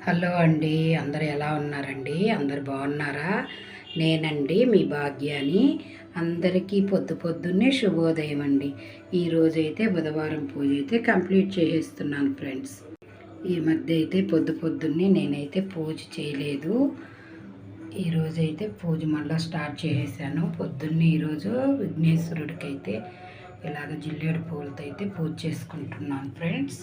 Hello అండి, అందరు ఎలా ఉన్నారండి? అందరు బాగున్నారా? నేనండి మీ భాగ్యాని. అందరికీ పొద్దున్నే శుభోదయం అండి. ఈరోజైతే బుధవారం పూజ అయితే కంప్లీట్ చేసేస్తున్నాను ఫ్రెండ్స్. ఈ మధ్య అయితే పొద్దున్నే నేనైతే పూజ చేయలేదు. ఈరోజైతే పూజ మళ్ళీ స్టార్ట్ చేసేసాను. పొద్దున్నే ఈరోజు విఘ్నేశ్వరుడికి అయితే ఇలాగ జిల్లేడు పూలతో అయితే పూజ చేసుకుంటున్నాను ఫ్రెండ్స్.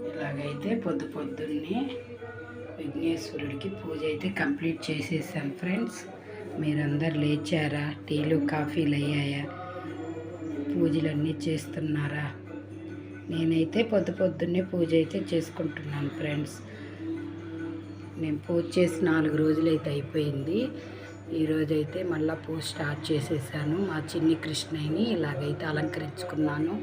ఇలాగైతే పొద్దున్నే విఘ్నేశ్వరుడికి పూజ అయితే కంప్లీట్ చేసేసాం ఫ్రెండ్స్. మీరందరు లేచారా? టీలు కాఫీలు అయ్యాయా? పూజలన్నీ చేస్తున్నారా? నేనైతే పొద్దున్నే పూజ అయితే చేసుకుంటున్నాను ఫ్రెండ్స్. నేను పూజ చేసి 4 రోజులైతే అయిపోయింది. ఈరోజైతే మళ్ళీ పూజ స్టార్ట్ చేసేసాను. మా చిన్ని కృష్ణయ్యని ఇలాగైతే అలంకరించుకున్నాను.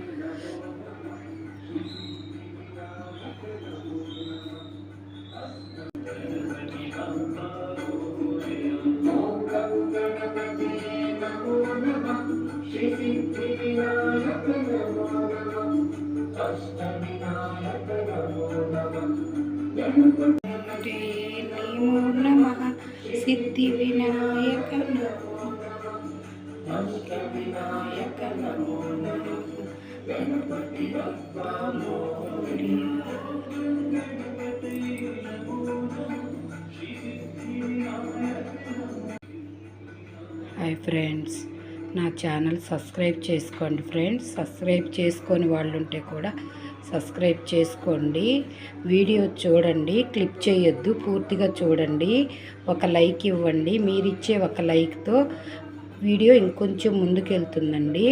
సిద్ధి వినాయక వినాయక హాయ్ ఫ్రెండ్స్, నా ఛానల్ సబ్స్క్రైబ్ చేసుకోండి ఫ్రెండ్స్. సబ్స్క్రైబ్ చేసుకొని వాళ్ళు ఉంటే కూడా సబ్స్క్రైబ్ చేసుకోండి. వీడియో చూడండి, క్లిప్ చేయొద్దు, పూర్తిగా చూడండి. ఒక లైక్ ఇవ్వండి. మీరిచ్చే ఒక లైక్తో వీడియో ఇంకొంచెం ముందుకెళ్తుందండి.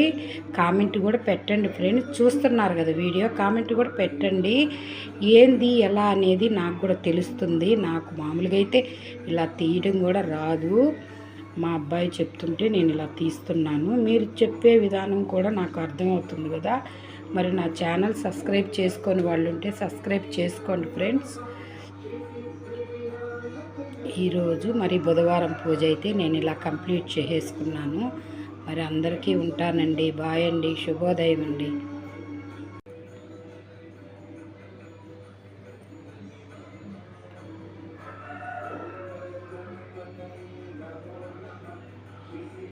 కామెంట్ కూడా పెట్టండి ఫ్రెండ్స్. చూస్తున్నారు కదా వీడియో, కామెంట్ కూడా పెట్టండి. ఏంది ఎలా అనేది నాకు కూడా తెలుస్తుంది. నాకు మామూలుగా అయితే ఇలా తీయడం కూడా రాదు. మా అబ్బాయి చెప్తుంటే నేను ఇలా తీస్తున్నాను. మీరు చెప్పే విధానం కూడా నాకు అర్థమవుతుంది కదా. మరి నా ఛానల్ సబ్స్క్రైబ్ చేసుకొని వాళ్ళు ఉంటే సబ్స్క్రైబ్ చేసుకోండి ఫ్రెండ్స్. ఈరోజు మరి బుధవారం పూజ అయితే నేను ఇలా కంప్లీట్ చేసేసుకున్నాను. మరి అందరికీ ఉంటానండి. బాయ్ అండి, శుభోదయం అండి.